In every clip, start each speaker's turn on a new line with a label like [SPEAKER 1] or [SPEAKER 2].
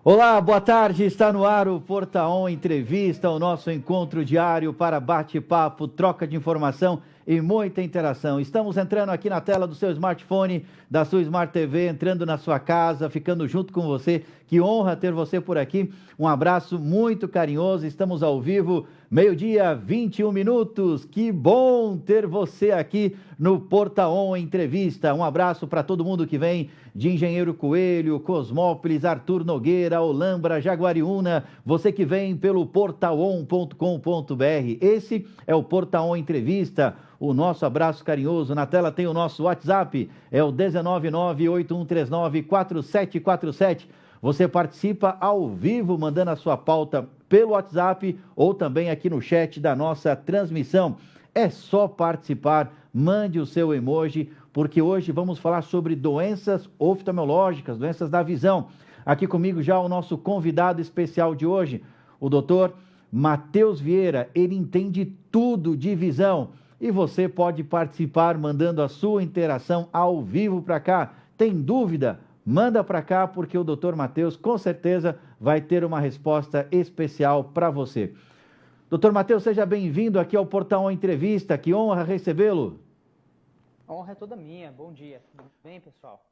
[SPEAKER 1] Olá, boa tarde. Está no ar o Portaon Entrevista, o nosso encontro diário para bate-papo, troca de informação e muita interação. Estamos entrando aqui na tela do seu smartphone, da sua Smart TV, entrando na sua casa, ficando junto com você. Que honra ter você por aqui. Um abraço muito carinhoso. Estamos ao vivo, meio-dia, 21 minutos. Que bom ter você aqui no Portaon Entrevista. Um abraço para todo mundo que vem de Engenheiro Coelho, Cosmópolis, Arthur Nogueira, Olambra, Jaguariúna. Você que vem pelo portaon.com.br. Esse é o Portaon Entrevista. O nosso abraço carinhoso. Na tela tem o nosso WhatsApp, é o 19981394747. Você participa ao vivo, mandando a sua pauta pelo WhatsApp ou também aqui no chat da nossa transmissão. É só participar, mande o seu emoji, porque hoje vamos falar sobre doenças oftalmológicas, doenças da visão. Aqui comigo já o nosso convidado especial de hoje, o doutor Matheus Vieira. Ele entende tudo de visão. E você pode participar mandando a sua interação ao vivo para cá. Tem dúvida? Manda para cá, porque o Dr. Matheus com certeza vai ter uma resposta especial para você. Dr. Matheus, seja bem-vindo aqui ao Portaon Entrevista. Que honra recebê-lo.
[SPEAKER 2] A honra é toda minha. Bom dia. Tudo bem, pessoal?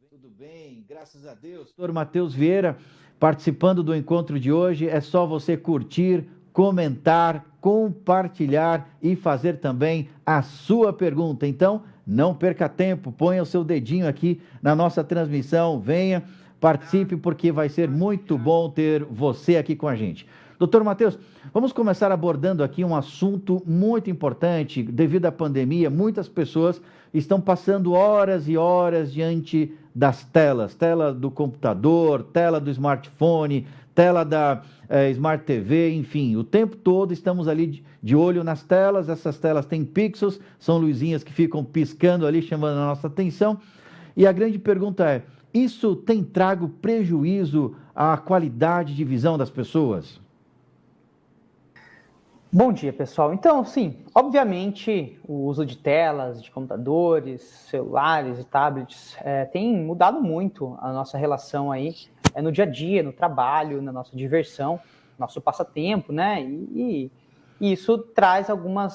[SPEAKER 1] Tudo bem, graças a Deus. Dr. Matheus Vieira, participando do encontro de hoje, é só você curtir, comentar, compartilhar e fazer também a sua pergunta. Então, não perca tempo, ponha o seu dedinho aqui na nossa transmissão, venha, participe, porque vai ser muito bom ter você aqui com a gente. Doutor Matheus, vamos começar abordando aqui um assunto muito importante. Devido à pandemia, muitas pessoas estão passando horas e horas diante das telas, tela do computador, tela do smartphone, tela da Smart TV, enfim, o tempo todo estamos ali de olho nas telas. Essas telas têm pixels, são luzinhas que ficam piscando ali, chamando a nossa atenção. E a grande pergunta é, isso tem trago prejuízo à qualidade de visão das pessoas?
[SPEAKER 2] Bom dia, pessoal. Então, sim, obviamente o uso de telas, de computadores, celulares e tablets tem mudado muito a nossa relação aí no dia a dia, no trabalho, na nossa diversão, nosso passatempo, né? E isso traz alguma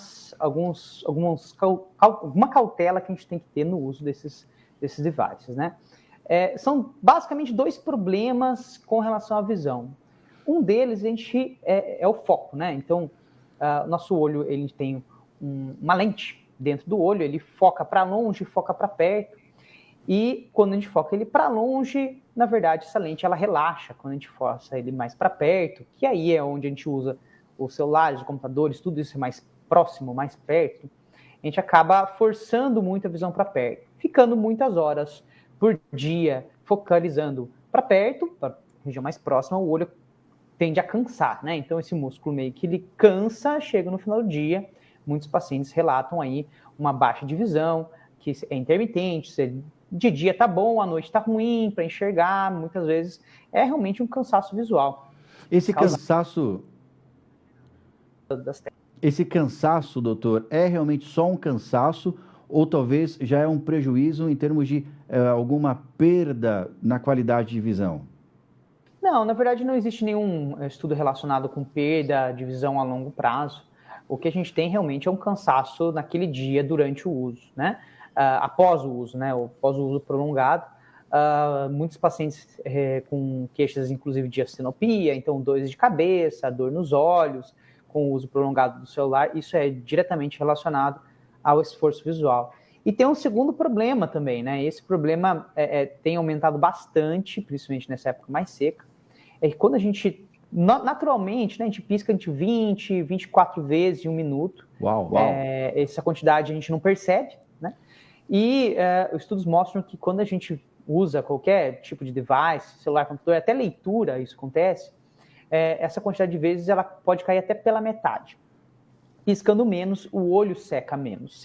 [SPEAKER 2] cautela que a gente tem que ter no uso desses devices, né? São basicamente dois problemas com relação à visão. Um deles é o foco, né? Então, nosso olho ele tem uma lente dentro do olho, ele foca para longe, foca para perto, e quando a gente foca ele para longe, na verdade essa lente ela relaxa quando a gente força ele mais para perto, que aí é onde a gente usa os celulares, os computadores, tudo isso é mais próximo, mais perto, a gente acaba forçando muito a visão para perto, ficando muitas horas por dia focalizando para perto, para a região mais próxima, o olho tende a cansar, né? Então esse músculo meio que ele cansa, chega no final do dia, muitos pacientes relatam aí uma baixa de visão, que é intermitente, de dia tá bom, à noite tá ruim para enxergar, muitas vezes é realmente um cansaço visual.
[SPEAKER 1] Esse cansaço, doutor, é realmente só um cansaço ou talvez já é um prejuízo em termos de alguma perda na qualidade de visão?
[SPEAKER 2] Não, na verdade não existe nenhum estudo relacionado com perda de visão a longo prazo. O que a gente tem realmente é um cansaço naquele dia durante o uso, né? Após o uso, né? Ou após o uso prolongado. Muitos pacientes com queixas, inclusive, de astenopia, então dores de cabeça, dor nos olhos, com o uso prolongado do celular, isso é diretamente relacionado ao esforço visual. E tem um segundo problema também, né? Esse problema tem aumentado bastante, principalmente nessa época mais seca, é que quando a gente, naturalmente, né, a gente pisca entre 20 e 24 vezes em um minuto.
[SPEAKER 1] Uau.
[SPEAKER 2] Essa quantidade a gente não percebe, né? E os estudos mostram que quando a gente usa qualquer tipo de device, celular, computador, até leitura, isso acontece, essa quantidade de vezes ela pode cair até pela metade. Piscando menos, o olho seca menos.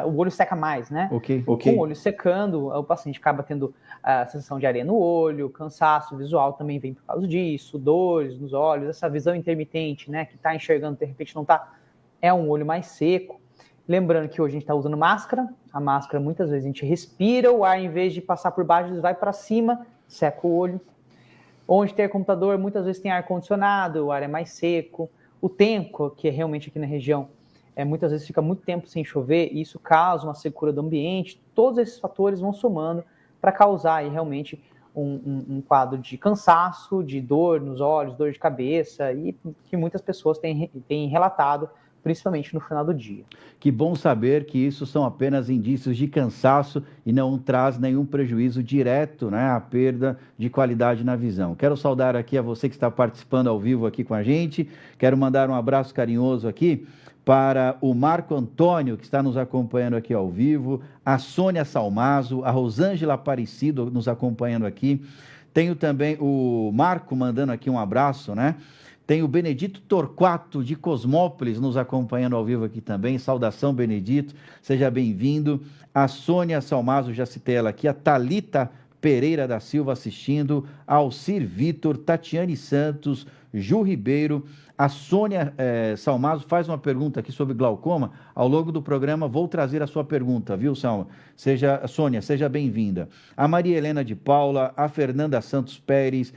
[SPEAKER 2] O olho seca mais, né?
[SPEAKER 1] Ok.
[SPEAKER 2] Com o olho secando, o paciente acaba tendo a sensação de areia no olho, cansaço visual também vem por causa disso, dores nos olhos, essa visão intermitente, né? Que está enxergando, de repente não está, é um olho mais seco. Lembrando que hoje a gente está usando máscara, a máscara muitas vezes a gente respira, o ar em vez de passar por baixo, vai para cima, seca o olho. Onde tem computador, muitas vezes tem ar-condicionado, o ar é mais seco. O tempo, que é realmente aqui na região, muitas vezes fica muito tempo sem chover, e isso causa uma secura do ambiente. Todos esses fatores vão somando para causar aí, realmente um quadro de cansaço, de dor nos olhos, dor de cabeça, e que muitas pessoas têm relatado, principalmente no final do dia.
[SPEAKER 1] Que bom saber que isso são apenas indícios de cansaço e não traz nenhum prejuízo direto, né, à perda de qualidade na visão. Quero saudar aqui a você que está participando ao vivo aqui com a gente. Quero mandar um abraço carinhoso aqui para o Marco Antônio, que está nos acompanhando aqui ao vivo, a Sônia Salmazo, a Rosângela Aparecido nos acompanhando aqui. Tenho também o Marco mandando aqui um abraço, né? Tem o Benedito Torquato, de Cosmópolis, nos acompanhando ao vivo aqui também. Saudação, Benedito, seja bem-vindo. A Sônia Salmazo, já citei ela aqui. A Thalita Pereira da Silva assistindo. A Alcir Vitor, Tatiane Santos, Ju Ribeiro. A Sônia Salmazo faz uma pergunta aqui sobre glaucoma. Ao longo do programa vou trazer a sua pergunta, viu, Sônia, seja bem-vinda. A Maria Helena de Paula, a Fernanda Santos Pérez,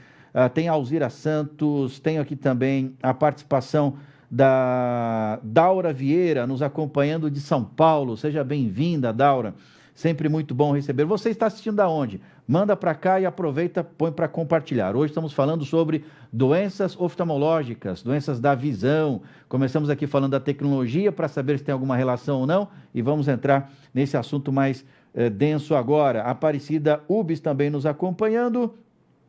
[SPEAKER 1] tem a Alzira Santos, tenho aqui também a participação da Daura Vieira, nos acompanhando de São Paulo. Seja bem-vinda, Daura. Sempre muito bom receber. Você está assistindo aonde? Manda para cá e aproveita, põe para compartilhar. Hoje estamos falando sobre doenças oftalmológicas, doenças da visão. Começamos aqui falando da tecnologia para saber se tem alguma relação ou não e vamos entrar nesse assunto mais denso agora. A Aparecida Ubis também nos acompanhando.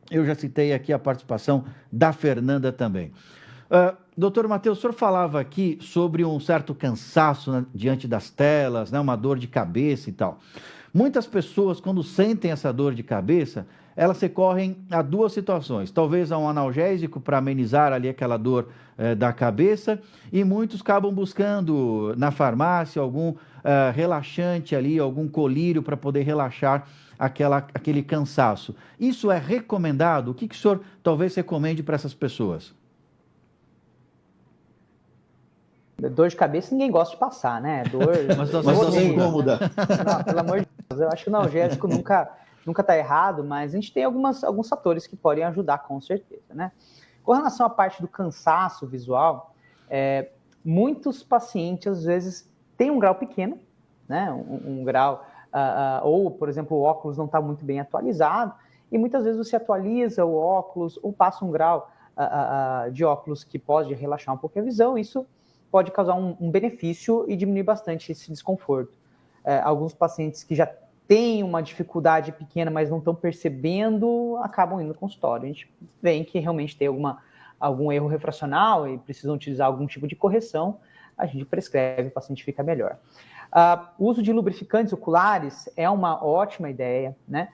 [SPEAKER 1] Eu já citei aqui a participação da Fernanda também. Doutor Matheus, o senhor falava aqui sobre um certo cansaço, né, diante das telas, né, uma dor de cabeça e tal. Muitas pessoas, quando sentem essa dor de cabeça, elas recorrem a duas situações. Talvez a um analgésico para amenizar ali aquela dor da cabeça, e muitos acabam buscando na farmácia algum relaxante ali, algum colírio para poder relaxar aquele cansaço. Isso é recomendado? O que o senhor talvez recomende para essas pessoas?
[SPEAKER 2] Dor de cabeça ninguém gosta de passar, né? Dor.
[SPEAKER 1] Mas não é incômoda.
[SPEAKER 2] Não, pelo amor de Deus, eu acho que o analgésico nunca está errado, mas a gente tem alguns fatores que podem ajudar, com certeza, né? Com relação à parte do cansaço visual, muitos pacientes, às vezes, têm um grau pequeno, né? Um grau, ou, por exemplo, o óculos não está muito bem atualizado, e muitas vezes você atualiza o óculos ou passa um grau de óculos que pode relaxar um pouco a visão, isso pode causar um benefício e diminuir bastante esse desconforto. Alguns pacientes que já têm uma dificuldade pequena, mas não estão percebendo, acabam indo no consultório. A gente vê que realmente tem algum erro refracional e precisam utilizar algum tipo de correção, a gente prescreve, o paciente fica melhor. O uso de lubrificantes oculares é uma ótima ideia, né?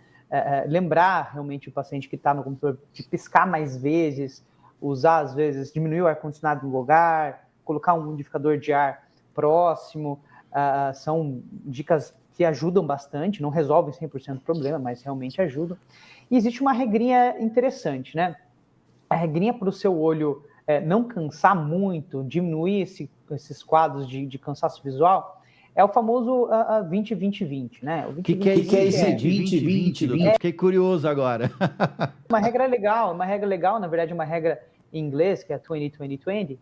[SPEAKER 2] Lembrar realmente o paciente que está no computador de piscar mais vezes, usar às vezes, diminuir o ar-condicionado no lugar, colocar um umidificador de ar próximo, são dicas que ajudam bastante, não resolvem 100% do problema, mas realmente ajudam. E existe uma regrinha interessante, né? A regrinha para o seu olho não cansar muito, diminuir esses quadros de cansaço visual, é o famoso 20-20-20, né?
[SPEAKER 1] O que é esse 20-20-20? Fiquei curioso agora.
[SPEAKER 2] Uma regra legal, na verdade, uma regra em inglês, que é 20-20-20,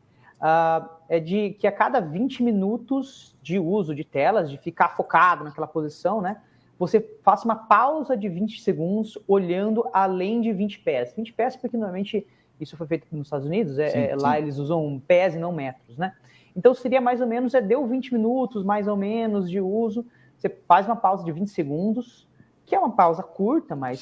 [SPEAKER 2] é de que a cada 20 minutos de uso de telas, de ficar focado naquela posição, né, você faça uma pausa de 20 segundos olhando além de 20 pés. 20 pés porque normalmente isso foi feito nos Estados Unidos, lá eles usam pés e não metros, né? Então seria mais ou menos, deu 20 minutos mais ou menos de uso, você faz uma pausa de 20 segundos, que é uma pausa curta, mas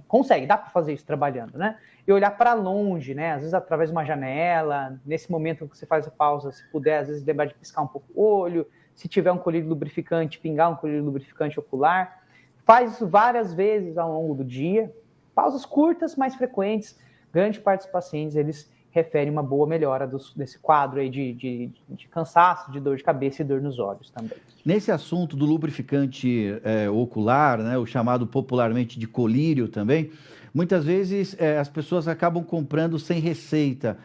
[SPEAKER 2] consegue, dá para fazer isso trabalhando, né? E olhar para longe, né? Às vezes através de uma janela, nesse momento que você faz a pausa, se puder, às vezes lembrar de piscar um pouco o olho, se tiver um colírio lubrificante, pingar um colírio lubrificante ocular. Faz isso várias vezes ao longo do dia. Pausas curtas, mais frequentes. Grande parte dos pacientes, eles referem uma boa melhora desse quadro aí de cansaço, de dor de cabeça e dor nos olhos também.
[SPEAKER 1] Nesse assunto do lubrificante ocular, né, o chamado popularmente de colírio também, muitas vezes as pessoas acabam comprando sem receita.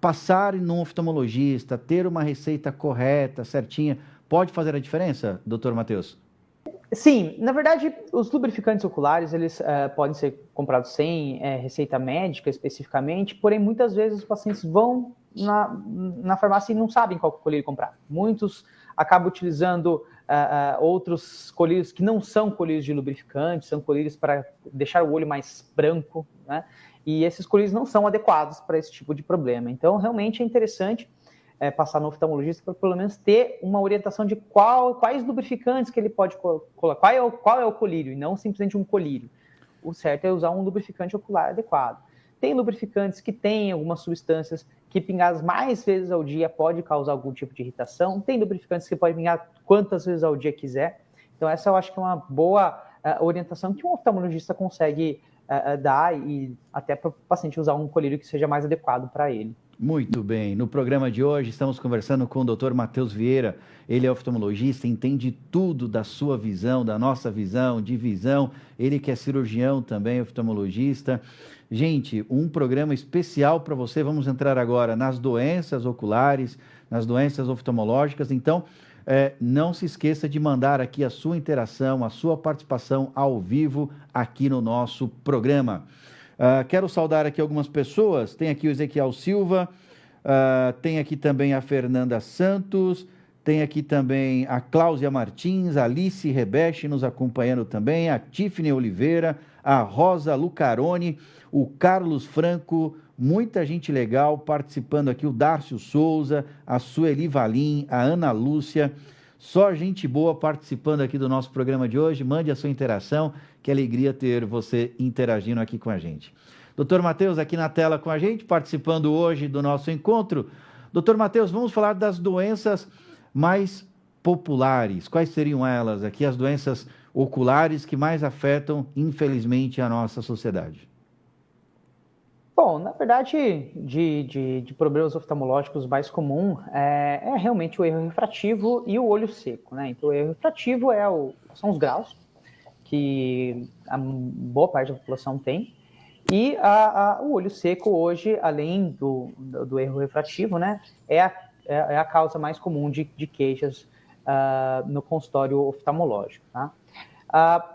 [SPEAKER 1] Passar num oftalmologista, ter uma receita correta, certinha, pode fazer a diferença, doutor Matheus?
[SPEAKER 2] Sim, na verdade, os lubrificantes oculares, eles podem ser comprados sem receita médica especificamente, porém, muitas vezes os pacientes vão na farmácia e não sabem qual colírio comprar. Muitos acabam utilizando outros colírios que não são colírios de lubrificante, são colírios para deixar o olho mais branco, né? E esses colírios não são adequados para esse tipo de problema. Então, realmente é interessante passar no oftalmologista para pelo menos ter uma orientação de quais lubrificantes que ele pode colocar, qual é o colírio, e não simplesmente um colírio. O certo é usar um lubrificante ocular adequado. Tem lubrificantes que têm algumas substâncias que pingadas mais vezes ao dia pode causar algum tipo de irritação. Tem lubrificantes que pode pingar quantas vezes ao dia quiser. Então essa eu acho que é uma boa orientação que um oftalmologista consegue dar e até para o paciente usar um colírio que seja mais adequado para ele.
[SPEAKER 1] Muito bem. No programa de hoje estamos conversando com o Dr. Matheus Vieira. Ele é oftalmologista, entende tudo da sua visão, da nossa visão, de visão. Ele que é cirurgião também, oftalmologista. Gente, um programa especial para você. Vamos entrar agora nas doenças oculares, nas doenças oftalmológicas. Então, não se esqueça de mandar aqui a sua interação, a sua participação ao vivo aqui no nosso programa. Quero saudar aqui algumas pessoas. Tem aqui o Ezequiel Silva, tem aqui também a Fernanda Santos, tem aqui também a Cláudia Martins, a Alice Rebeste nos acompanhando também, a Tiffany Oliveira, a Rosa Lucarone, o Carlos Franco, muita gente legal participando aqui, o Dárcio Souza, a Sueli Valim, a Ana Lúcia. Só gente boa participando aqui do nosso programa de hoje. Mande a sua interação, que alegria ter você interagindo aqui com a gente. Doutor Matheus aqui na tela com a gente, participando hoje do nosso encontro. Doutor Matheus, vamos falar das doenças mais populares. Quais seriam elas aqui, as doenças oculares que mais afetam, infelizmente, a nossa sociedade?
[SPEAKER 2] Bom, na verdade, de problemas oftalmológicos mais comum é realmente o erro refrativo e o olho seco, né? Então, o erro refrativo são os graus que a boa parte da população tem, e o olho seco hoje, além do erro refrativo, né, é a causa mais comum de queixas no consultório oftalmológico, tá?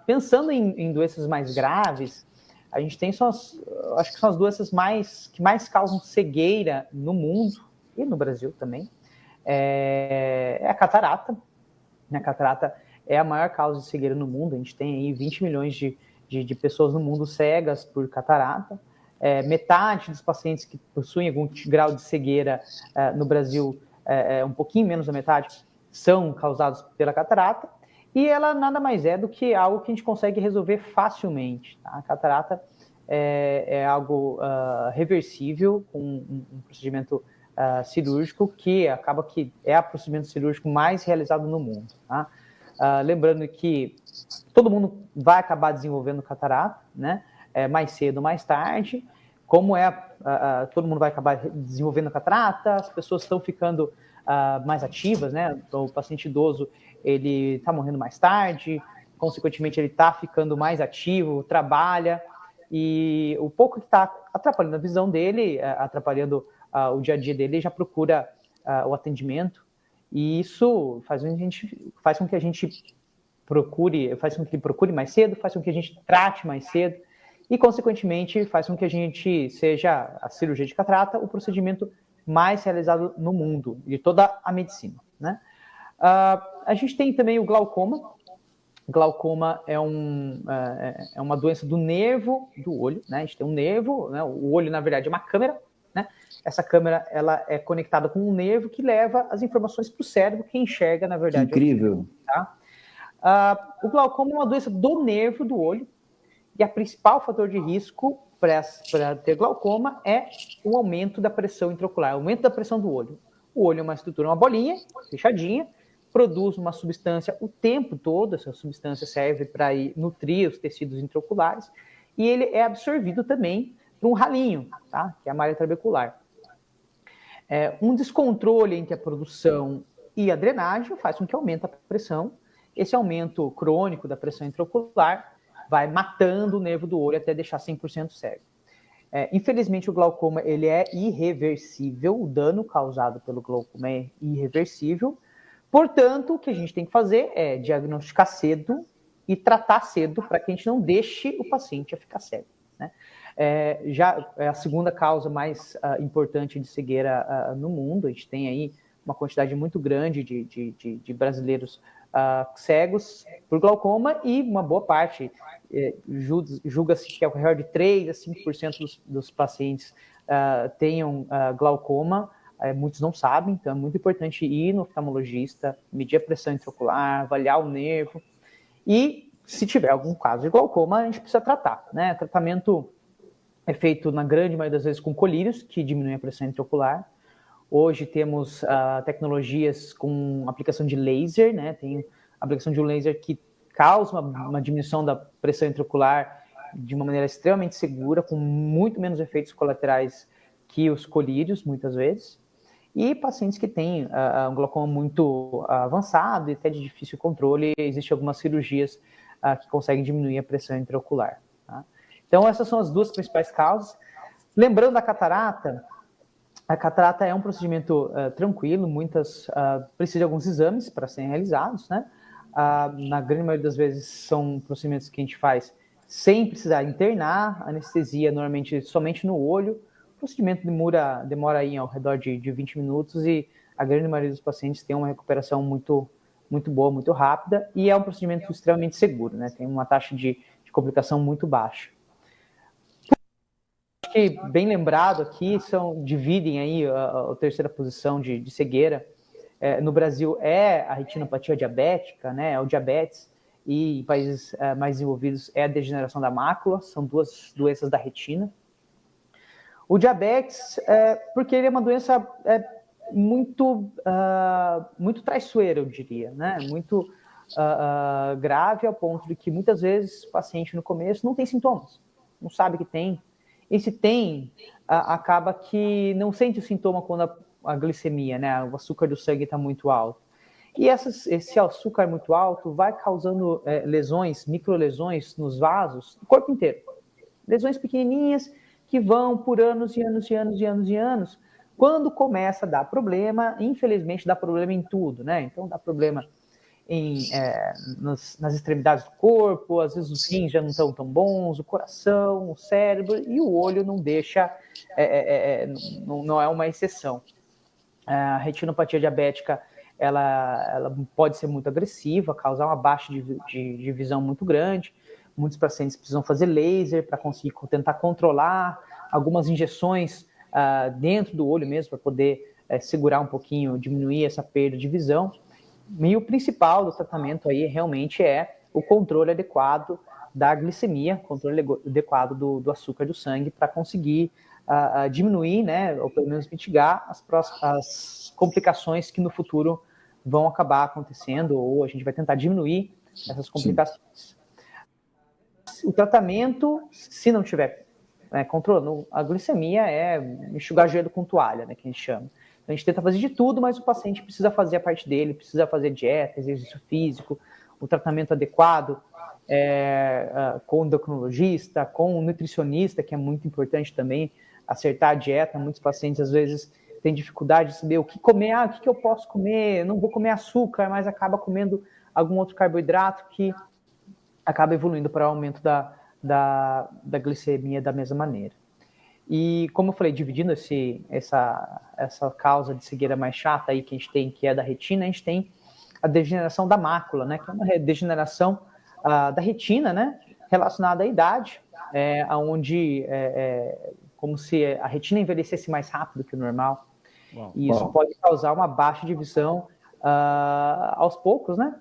[SPEAKER 2] Pensando em doenças mais graves, a gente tem acho que são as doenças que mais causam cegueira no mundo e no Brasil também. É a catarata. A catarata é a maior causa de cegueira no mundo. A gente tem aí 20 milhões de pessoas no mundo cegas por catarata. Metade dos pacientes que possuem algum grau de cegueira no Brasil, um pouquinho menos da metade, são causados pela catarata. E ela nada mais é do que algo que a gente consegue resolver facilmente. Tá? A catarata é algo reversível, com um procedimento cirúrgico que acaba que é o procedimento cirúrgico mais realizado no mundo. Tá? Lembrando que todo mundo vai acabar desenvolvendo catarata, né? Mais cedo ou mais tarde. Como todo mundo vai acabar desenvolvendo catarata, as pessoas estão ficando mais ativas, né? Então, o paciente idoso ele está morrendo mais tarde, consequentemente ele está ficando mais ativo, trabalha, e o pouco que está atrapalhando a visão dele, atrapalhando o dia a dia dele, já procura o atendimento, e isso faz com que a gente procure mais cedo, faz com que a gente trate mais cedo, e consequentemente faz com que a gente seja a cirurgia de catarata o procedimento mais realizado no mundo, de toda a medicina, né? A gente tem também o glaucoma. Glaucoma é uma doença do nervo do olho, né? A gente tem um nervo, né? O olho, na verdade, é uma câmera, né? Essa câmera ela é conectada com um nervo que leva as informações para o cérebro, que enxerga, na verdade.
[SPEAKER 1] Incrível.
[SPEAKER 2] Tá? O glaucoma é uma doença do nervo do olho, e a principal fator de risco para ter glaucoma é o aumento da pressão intraocular, o aumento da pressão do olho. O olho é uma estrutura, uma bolinha, fechadinha, produz uma substância o tempo todo, essa substância serve para nutrir os tecidos intraoculares, e ele é absorvido também por um ralinho, tá? Que é a malha trabecular. Um descontrole entre a produção e a drenagem faz com que aumente a pressão. Esse aumento crônico da pressão intraocular vai matando o nervo do olho até deixar 100% cego. Infelizmente, o glaucoma ele é irreversível, o dano causado pelo glaucoma é irreversível. Portanto, o que a gente tem que fazer é diagnosticar cedo e tratar cedo para que a gente não deixe o paciente a ficar cego, né? Já é a segunda causa mais importante de cegueira no mundo. A gente tem aí uma quantidade muito grande de brasileiros cegos por glaucoma, e uma boa parte, julga-se que ao redor de 3 a 5% dos pacientes tenham glaucoma. Muitos não sabem, então é muito importante ir no oftalmologista, medir a pressão intraocular, avaliar o nervo, e se tiver algum caso de glaucoma, a gente precisa tratar, né? Tratamento é feito, na grande maioria das vezes, com colírios, que diminuem a pressão intraocular. Hoje temos tecnologias com aplicação de laser, né? Tem a aplicação de um laser que causa uma diminuição da pressão intraocular de uma maneira extremamente segura, com muito menos efeitos colaterais que os colírios, muitas vezes. E pacientes que têm um glaucoma muito avançado e até de difícil controle, existem algumas cirurgias que conseguem diminuir a pressão intraocular. Tá? Então, essas são as duas principais causas. Lembrando a catarata é um procedimento tranquilo, precisa de alguns exames para serem realizados, né? Na grande maioria das vezes são procedimentos que a gente faz sem precisar internar, anestesia normalmente somente no olho. O procedimento demora aí ao redor de 20 minutos, e a grande maioria dos pacientes tem uma recuperação muito, muito boa, muito rápida, e é um procedimento extremamente seguro, né? Tem uma taxa de complicação muito baixa. Acho que, bem lembrado aqui, dividem aí a terceira posição de cegueira. No Brasil é a retinopatia diabética, né? É o diabetes, e em países mais desenvolvidos é a degeneração da mácula, são duas doenças da retina. O diabetes, porque ele é uma doença muito traiçoeira, eu diria, né? Muito grave, ao ponto de que muitas vezes o paciente no começo não tem sintomas, não sabe que tem, e se tem, acaba que não sente o sintoma quando a glicemia, né? O açúcar do sangue está muito alto. E esse açúcar muito alto vai causando lesões, microlesões nos vasos, no corpo inteiro. Lesões pequenininhas que vão por anos e anos e anos e anos e anos. Quando começa a dar problema, infelizmente dá problema em tudo, né? Então dá problema nas extremidades do corpo, às vezes os rins já não estão tão bons, o coração, o cérebro, e o olho não deixa, não é uma exceção. A retinopatia diabética, ela pode ser muito agressiva, causar uma baixa de visão muito grande. Muitos pacientes precisam fazer laser para conseguir tentar controlar, algumas injeções dentro do olho mesmo, para poder segurar um pouquinho, diminuir essa perda de visão. E o principal do tratamento aí realmente é o controle adequado da glicemia, controle adequado do açúcar do sangue, para conseguir diminuir, né, ou pelo menos mitigar as complicações que no futuro vão acabar acontecendo, ou a gente vai tentar diminuir essas complicações. Sim. O tratamento, se não tiver controle, a glicemia é enxugar gelo com toalha, né, que a gente chama. Então, a gente tenta fazer de tudo, mas o paciente precisa fazer a parte dele, precisa fazer dieta, exercício físico, o tratamento adequado com o endocrinologista, com o nutricionista, que é muito importante também, acertar a dieta. Muitos pacientes, às vezes, têm dificuldade de saber o que comer, o que eu posso comer, eu não vou comer açúcar, mas acaba comendo algum outro carboidrato que acaba evoluindo para o aumento da glicemia da mesma maneira. E, como eu falei, dividindo essa causa de cegueira mais chata aí que a gente tem, que é da retina, a gente tem a degeneração da mácula, né, que é uma degeneração da retina, né, relacionada à idade, onde como se a retina envelhecesse mais rápido que o normal. Uau. E isso pode causar uma baixa de visão aos poucos, né?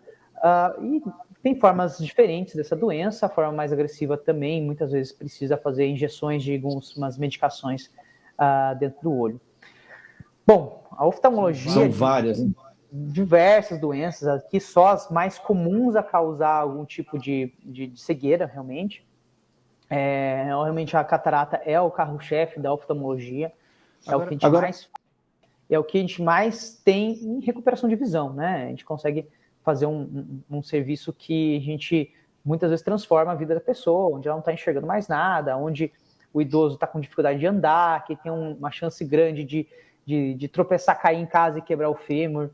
[SPEAKER 2] E tem formas diferentes dessa doença. A forma mais agressiva também, muitas vezes, precisa fazer injeções de algumas medicações dentro do olho. Bom, a oftalmologia...
[SPEAKER 1] São várias, hein?
[SPEAKER 2] Diversas doenças, aqui só as mais comuns a causar algum tipo de cegueira, realmente. Realmente a catarata é o carro-chefe da oftalmologia. É o que a gente mais tem em recuperação de visão, né? A gente consegue fazer um serviço que a gente muitas vezes transforma a vida da pessoa, onde ela não está enxergando mais nada, onde o idoso está com dificuldade de andar, que tem uma chance grande de tropeçar, cair em casa e quebrar o fêmur.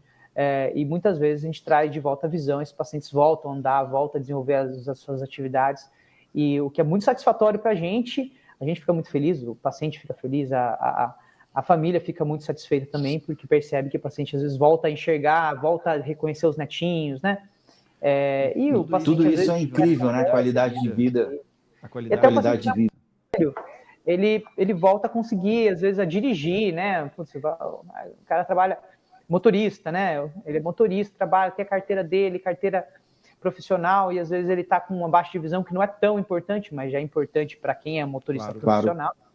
[SPEAKER 2] e muitas vezes a gente traz de volta a visão, esses pacientes voltam a andar, voltam a desenvolver as suas atividades, e o que é muito satisfatório para a gente fica muito feliz, o paciente fica feliz, a família fica muito satisfeita também, porque percebe que o paciente às vezes volta a enxergar, volta a reconhecer os netinhos, né? E o paciente,
[SPEAKER 1] tudo
[SPEAKER 2] às
[SPEAKER 1] isso
[SPEAKER 2] vezes,
[SPEAKER 1] é incrível, né? A qualidade de vida. A
[SPEAKER 2] e até o
[SPEAKER 1] qualidade
[SPEAKER 2] paciente
[SPEAKER 1] de vida.
[SPEAKER 2] ele volta a conseguir, às vezes, a dirigir, né? Putz, o cara trabalha motorista, né? Ele é motorista, trabalha, tem a carteira dele, carteira profissional, e às vezes ele está com uma baixa de visão que não é tão importante, mas já é importante para quem é motorista profissional. Claro.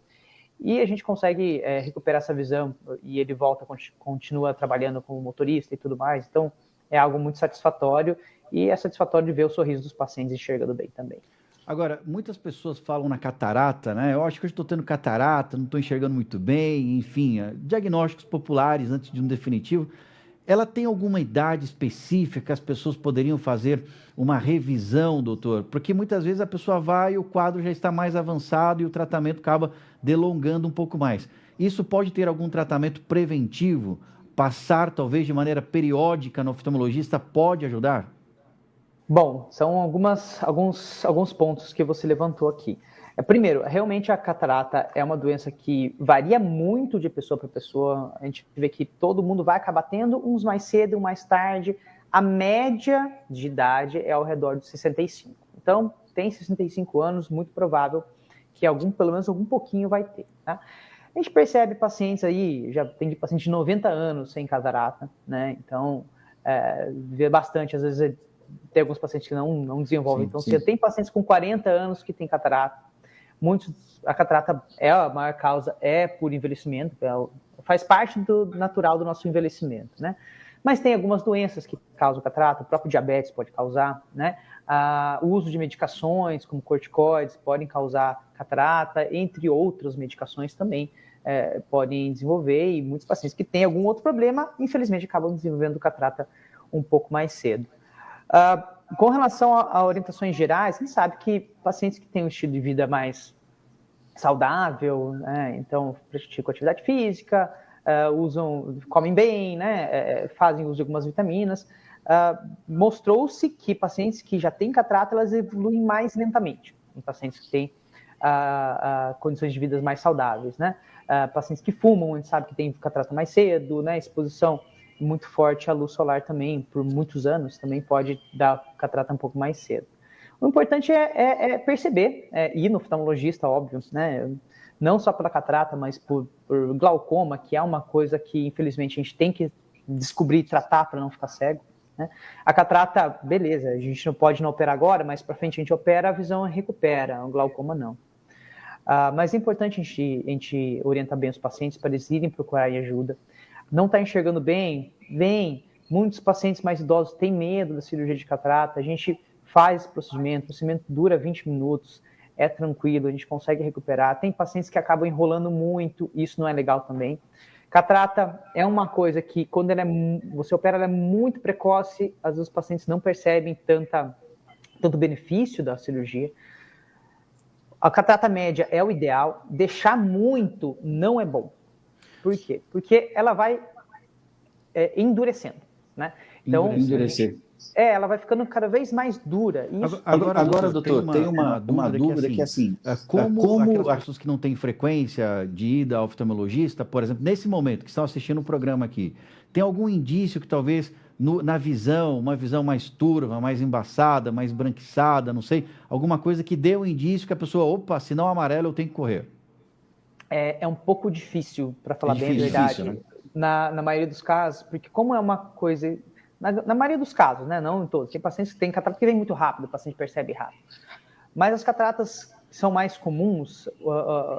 [SPEAKER 2] E a gente consegue recuperar essa visão e ele volta, continua trabalhando como motorista e tudo mais. Então, é algo muito satisfatório e é satisfatório de ver o sorriso dos pacientes enxergando bem também.
[SPEAKER 1] Agora, muitas pessoas falam na catarata, né? Eu acho que eu estou tendo catarata, não estou enxergando muito bem, enfim, diagnósticos populares antes de um definitivo. Ela tem alguma idade específica que as pessoas poderiam fazer uma revisão, doutor? Porque muitas vezes a pessoa vai e o quadro já está mais avançado e o tratamento acaba delongando um pouco mais. Isso pode ter algum tratamento preventivo? Passar, talvez, de maneira periódica no oftalmologista pode ajudar?
[SPEAKER 2] Bom, são alguns pontos que você levantou aqui. Primeiro, realmente a catarata é uma doença que varia muito de pessoa para pessoa. A gente vê que todo mundo vai acabar tendo, uns mais cedo, uns mais tarde. A média de idade é ao redor dos 65. Então, tem 65 anos, muito provável que pelo menos algum pouquinho vai ter. Tá? A gente percebe pacientes aí, já tem paciente de 90 anos sem catarata, né? Então, vê bastante, às vezes tem alguns pacientes que não desenvolvem tão cedo. Tem pacientes com 40 anos que têm catarata. A catarata a maior causa por envelhecimento, faz parte do natural do nosso envelhecimento, né? Mas tem algumas doenças que causam catarata, o próprio diabetes pode causar, né? O uso de medicações, como corticoides, podem causar catarata, entre outras medicações também podem desenvolver, e muitos pacientes que têm algum outro problema, infelizmente, acabam desenvolvendo catarata um pouco mais cedo. Com relação a orientações gerais, a gente sabe que pacientes que têm um estilo de vida mais saudável, né, então praticam atividade física, comem bem, né, fazem uso de algumas vitaminas, mostrou-se que pacientes que já têm catarata, elas evoluem mais lentamente, em pacientes que têm condições de vida mais saudáveis, né, pacientes que fumam, a gente sabe que tem catarata mais cedo, né, exposição muito forte à luz solar também, por muitos anos, também pode dar catarata um pouco mais cedo. O importante é perceber, ir no oftalmologista, óbvio, né? Não só pela catarata, mas por glaucoma, que é uma coisa que, infelizmente, a gente tem que descobrir e tratar para não ficar cego, né? A catarata, beleza, a gente não pode operar agora, mas para frente a gente opera, a visão recupera, o glaucoma não. Mas é importante a gente orientar bem os pacientes para eles irem procurar ajuda. Não está enxergando bem? Vem. Muitos pacientes mais idosos têm medo da cirurgia de catarata. A gente faz esse procedimento, o procedimento dura 20 minutos, é tranquilo, a gente consegue recuperar. Tem pacientes que acabam enrolando muito, isso não é legal também. Catarata é uma coisa que, quando você opera, ela é muito precoce, às vezes os pacientes não percebem tanto benefício da cirurgia. A catarata média é o ideal, deixar muito não é bom. Por quê? Porque ela vai endurecendo, né? Então,
[SPEAKER 1] endurecer.
[SPEAKER 2] Ela vai ficando cada vez mais dura. Isso...
[SPEAKER 1] Agora, doutor, tem uma dúvida que assim, como as pessoas que não têm frequência de ida ao oftalmologista, por exemplo, nesse momento que estão assistindo o programa aqui, tem algum indício que talvez na visão, uma visão mais turva, mais embaçada, mais branquiçada, não sei, alguma coisa que dê um indício que a pessoa, opa, sinal amarelo, eu tenho que correr?
[SPEAKER 2] É um pouco difícil, para falar bem a verdade, né? na maioria dos casos, porque como é uma coisa... Na maioria dos casos, né? Não em todos. Tem pacientes que têm catarata que vem muito rápido, o paciente percebe rápido. Mas as cataratas que são mais comuns,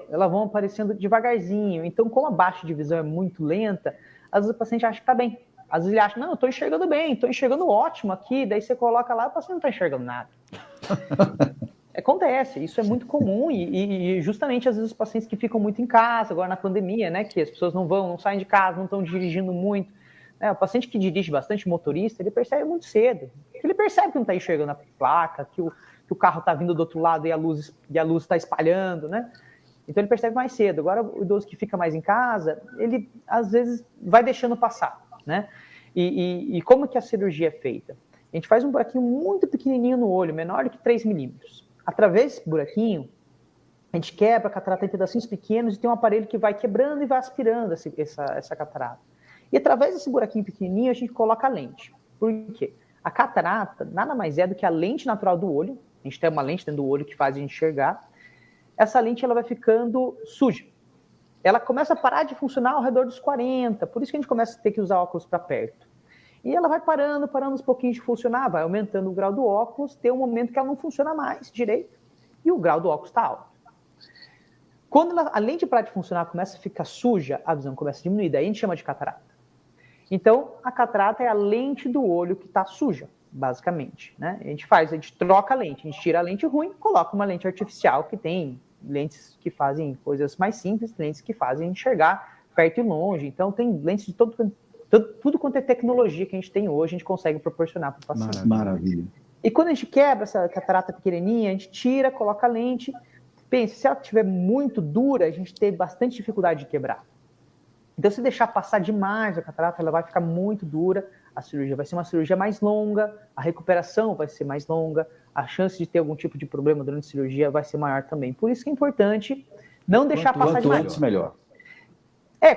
[SPEAKER 2] elas vão aparecendo devagarzinho. Então, como a baixa de visão é muito lenta, às vezes o paciente acha que está bem. Às vezes ele acha, não, eu estou enxergando bem, estou enxergando ótimo aqui. Daí você coloca lá, o paciente não está enxergando nada. Acontece, isso é muito comum e justamente às vezes os pacientes que ficam muito em casa, agora na pandemia, né, que as pessoas não saem de casa, não estão dirigindo muito. O paciente que dirige bastante, motorista, ele percebe muito cedo. Ele percebe que não está enxergando a placa, que o carro está vindo do outro lado e a luz está espalhando, né? Então ele percebe mais cedo. Agora o idoso que fica mais em casa, ele às vezes vai deixando passar, né? E como que a cirurgia é feita? A gente faz um buraquinho muito pequenininho no olho, menor do que 3 milímetros. Através desse buraquinho, a gente quebra a catarata em pedacinhos pequenos e tem um aparelho que vai quebrando e vai aspirando essa catarata. E através desse buraquinho pequenininho, a gente coloca a lente. Por quê? A catarata nada mais é do que a lente natural do olho. A gente tem uma lente dentro do olho que faz a gente enxergar. Essa lente ela vai ficando suja. Ela começa a parar de funcionar ao redor dos 40, por isso que a gente começa a ter que usar óculos para perto. E ela vai parando uns pouquinhos de funcionar, vai aumentando o grau do óculos, tem um momento que ela não funciona mais direito, e o grau do óculos está alto. Quando a lente para de funcionar começa a ficar suja, a visão começa a diminuir, daí a gente chama de catarata. Então, a catarata é a lente do olho que está suja, basicamente. Né? A gente troca a lente, a gente tira a lente ruim, coloca uma lente artificial que tem lentes que fazem coisas mais simples, lentes que fazem enxergar perto e longe. Então, tem lentes de tudo quanto é tecnologia que a gente tem hoje, a gente consegue proporcionar para o paciente.
[SPEAKER 1] Maravilha.
[SPEAKER 2] E quando a gente quebra essa catarata pequenininha, a gente tira, coloca a lente. Pense, se ela estiver muito dura, a gente tem bastante dificuldade de quebrar. Então, se deixar passar demais a catarata, ela vai ficar muito dura, a cirurgia vai ser uma cirurgia mais longa, a recuperação vai ser mais longa, a chance de ter algum tipo de problema durante a cirurgia vai ser maior também. Por isso que é importante não deixar passar demais.
[SPEAKER 1] Quanto antes, melhor.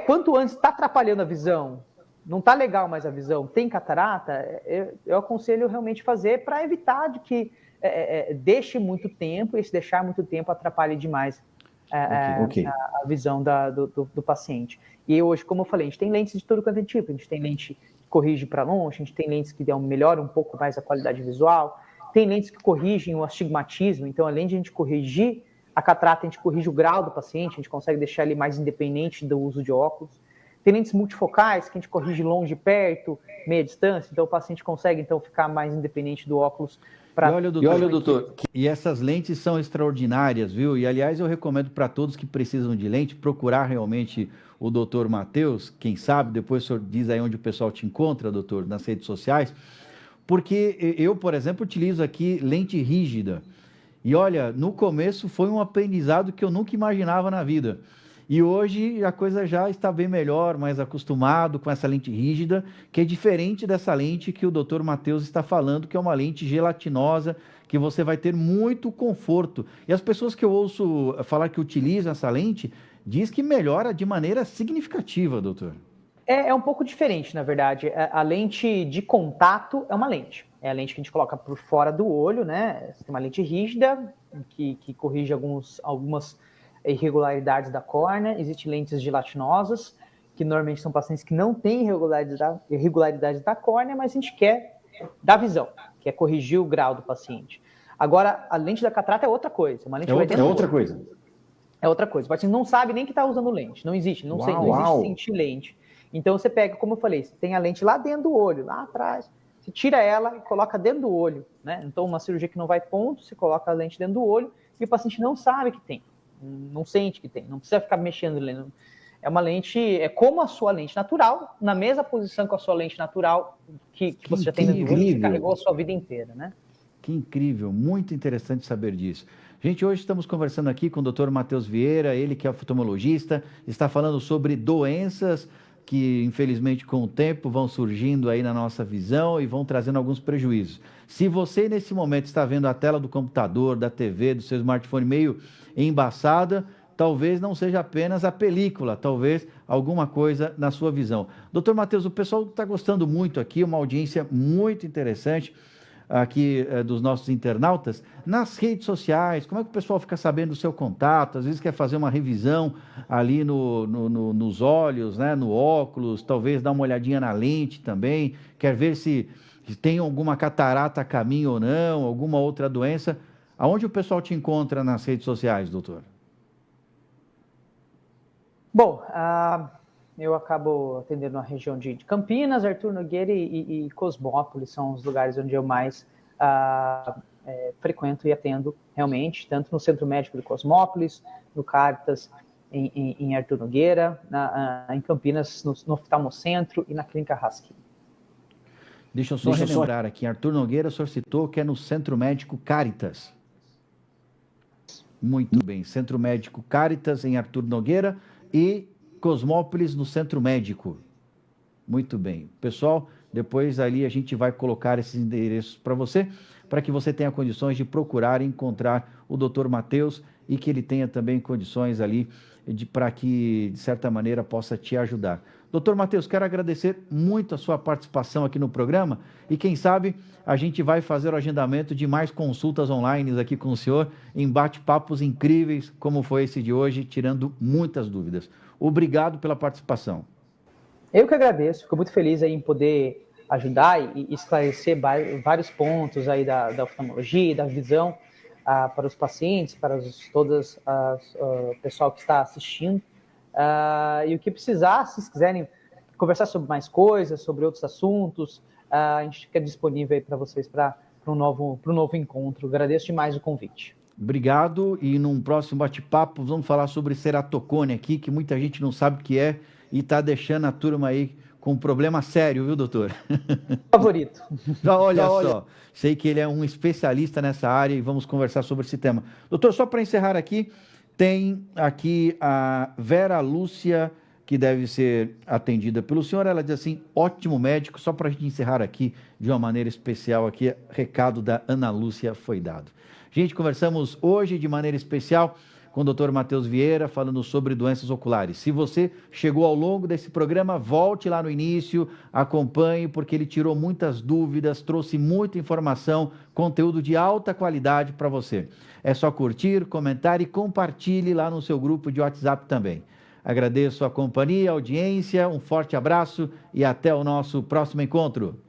[SPEAKER 2] Quanto antes está atrapalhando a visão, não está legal mais a visão, tem catarata, eu aconselho realmente fazer para evitar de que deixe muito tempo, e se deixar muito tempo atrapalhe demais a visão do paciente. E hoje, como eu falei, a gente tem lentes de todo quanto é tipo, a gente tem lente que corrige para longe, a gente tem lentes que melhoram um pouco mais a qualidade visual, tem lentes que corrigem o astigmatismo, então além de a gente corrigir a catarata, a gente corrige o grau do paciente, a gente consegue deixar ele mais independente do uso de óculos. Tem lentes multifocais, que a gente corrige longe e perto, meia distância, então o paciente consegue então ficar mais independente do óculos.
[SPEAKER 1] E olha, doutor, e essas lentes são extraordinárias, viu? E, aliás, eu recomendo para todos que precisam de lente procurar realmente o doutor Matheus. Quem sabe, depois o senhor diz aí onde o pessoal te encontra, doutor, nas redes sociais. Porque eu, por exemplo, utilizo aqui lente rígida. E, olha, no começo foi um aprendizado que eu nunca imaginava na vida. E hoje a coisa já está bem melhor, mais acostumado com essa lente rígida, que é diferente dessa lente que o Dr. Matheus está falando, que é uma lente gelatinosa, que você vai ter muito conforto. E as pessoas que eu ouço falar que utilizam essa lente, diz que melhora de maneira significativa, doutor.
[SPEAKER 2] É um pouco diferente, na verdade. A lente de contato é uma lente. É a lente que a gente coloca por fora do olho, né? Tem uma lente rígida, que corrige algumas irregularidades da córnea. Existem lentes gelatinosas, que normalmente são pacientes que não têm irregularidades da córnea, mas a gente quer da visão, que é corrigir o grau do paciente. Agora, a lente da catarata é outra coisa. Uma lente
[SPEAKER 1] outra coisa.
[SPEAKER 2] É outra coisa. O paciente não sabe nem que está usando lente. Não existe. Não existe sentir lente. Então, você pega, como eu falei, você tem a lente lá dentro do olho, lá atrás. Você tira ela e coloca dentro do olho, né? Então, uma cirurgia que não vai ponto, você coloca a lente dentro do olho e o paciente não sabe que tem. Não sente que tem. Não precisa ficar mexendo nele. É uma lente, é como a sua lente natural, na mesma posição que a sua lente natural que você já tem dentro do olho, que carregou a sua vida inteira, né?
[SPEAKER 1] Que incrível, muito interessante saber disso. Gente, hoje estamos conversando aqui com o Dr. Matheus Vieira, ele que é oftalmologista, está falando sobre doenças que, infelizmente, com o tempo vão surgindo aí na nossa visão e vão trazendo alguns prejuízos. Se você, nesse momento, está vendo a tela do computador, da TV, do seu smartphone meio embaçada, talvez não seja apenas a película, talvez alguma coisa na sua visão. Doutor Matheus, o pessoal está gostando muito aqui, uma audiência muito interessante aqui dos nossos internautas, nas redes sociais, como é que o pessoal fica sabendo do seu contato, às vezes quer fazer uma revisão ali nos olhos, né, no óculos, talvez dar uma olhadinha na lente também, quer ver se tem alguma catarata a caminho ou não, alguma outra doença. Aonde o pessoal te encontra nas redes sociais, doutor?
[SPEAKER 2] Bom, eu acabo atendendo na região de Campinas, Arthur Nogueira e Cosmópolis, são os lugares onde eu mais frequento e atendo realmente, tanto no Centro Médico de Cosmópolis, no Caritas em Arthur Nogueira, em Campinas, no Oftalmocentro e na Clínica Raskin.
[SPEAKER 1] Deixa eu só relembrar aqui, Arthur Nogueira, o senhor citou que é no Centro Médico Caritas. Muito bem, Centro Médico Caritas em Arthur Nogueira e Cosmópolis no Centro Médico. Muito bem. Pessoal, Depois ali a gente vai colocar esses endereços para que você tenha condições de procurar e encontrar o Dr. Matheus e que ele tenha também condições ali para que, de certa maneira, possa te ajudar. Doutor Matheus, quero agradecer muito a sua participação aqui no programa e quem sabe a gente vai fazer o agendamento de mais consultas online aqui com o senhor em bate-papos incríveis como foi esse de hoje, tirando muitas dúvidas. Obrigado pela participação.
[SPEAKER 2] Eu que agradeço, fico muito feliz aí em poder ajudar e esclarecer vários pontos aí da oftalmologia e da visão para os pacientes, para todas o pessoal que está assistindo. E o que precisar, se vocês quiserem conversar sobre mais coisas, sobre outros assuntos, a gente fica disponível aí para vocês para um novo encontro. Agradeço demais o convite.
[SPEAKER 1] Obrigado, e num próximo bate-papo vamos falar sobre ceratocone aqui, que muita gente não sabe o que é e está deixando a turma aí com um problema sério, viu, doutor?
[SPEAKER 2] Favorito.
[SPEAKER 1] Olha só, sei que ele é um especialista nessa área e vamos conversar sobre esse tema. Doutor, só para encerrar aqui, tem aqui a Vera Lúcia, que deve ser atendida pelo senhor. Ela diz assim, ótimo médico, só para a gente encerrar aqui de uma maneira especial aqui, recado da Ana Lúcia foi dado. Gente, conversamos hoje de maneira especial com o Dr. Matheus Vieira, falando sobre doenças oculares. Se você chegou ao longo desse programa, volte lá no início, acompanhe, porque ele tirou muitas dúvidas, trouxe muita informação, conteúdo de alta qualidade para você. É só curtir, comentar e compartilhe lá no seu grupo de WhatsApp também. Agradeço a companhia, a audiência, um forte abraço e até o nosso próximo encontro.